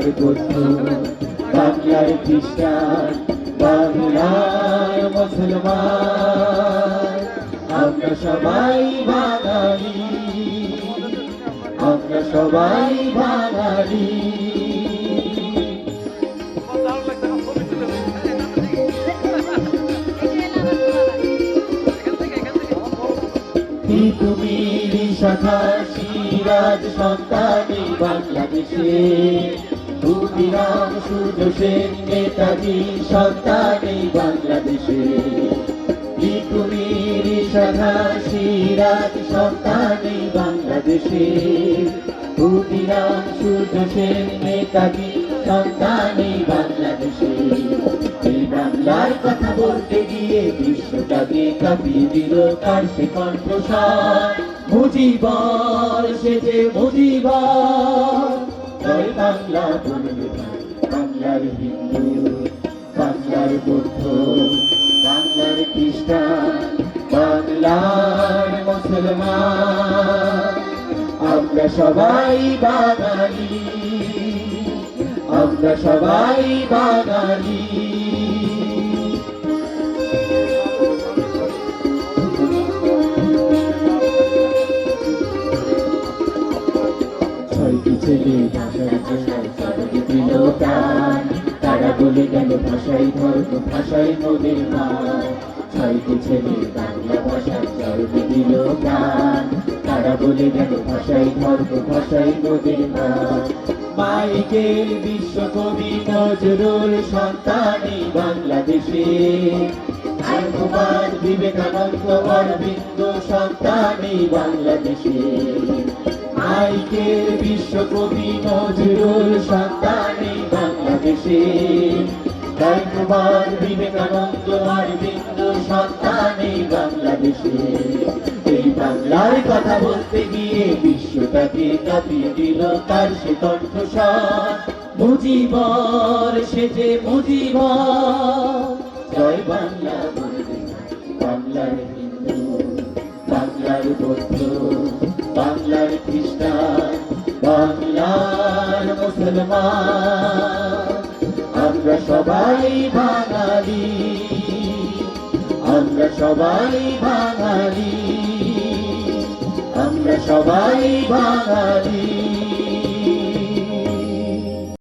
বাংলার বৌদ্ধ, বাংলার খ্রিস্টান, বাংলার মুসলমান, আমরা সবাই বাঙালি, আমরা সবাই বাঙালি। তুমি শাখা সিরাজ সন্তানে বাংলাদেশে, ক্ষুদিরাম সূর্য সেন নেতাজি সন্তানে বাংলাদেশে। তুমি শাখা সিরাজ সন্তানে বাংলাদেশে, ক্ষুদিরাম সূর্য সেন নেতাজি সন্তানে বাংলাদেশে। এই বাংলার কথা বলতে গিয়ে বিশ্বটাকে কাঁপিয়ে দিল কার সে কণ্ঠস্বর, মুজিবর সে যে মুজিবর। জয় বাংলা বলবে বাংলার হিন্দু, বাংলার বৌদ্ধ, বাংলার খ্রিস্টান, বাংলার মুসলমান, আমরা সবাই বাঙালি, আমরা সবাই বাঙালি। ছয়টি ছেলে ভাষার জন্য সর্বে দিল প্রাণ, তারা বলে গেল ভাষাই ধর্ম, ভাষাই মোদের মান। ছয়টি ছেলে বাংলা ভাষার সর্বে দিল প্রাণ, তারা বলে গেল ভাষাই ধর্ম, ভাষাই মোদের মান। মাইকেল বিশ্বকবি নজরুল সন্তানে বাংলাদেশে, কুমার বিবেকানন্দ অরবিন্দ সন্তানে বাংলাদেশে। মাইকেল বিশ্বকবি নজরুল সন্তানে বাংলাদেশে, কুমার বিবেকানন্দ অরবিন্দ সন্তানে বাংলাদেশে। এই বাংলার কথা বলতে গিয়ে বিশ্বটাকে কাঁপিয়ে দিল তার সে কণ্ঠস্বর, মুজিবর সে যে মুজিবর। জয় বাংলা বলবে বাংলার হিন্দু, বাংলার বৌদ্ধ, বাংলার খ্রিস্টান, বাংলার মুসলমান, আমরা সবাই বাঙালি, আমরা সবাই বাঙালি, আমরা সবাই বাঙালি।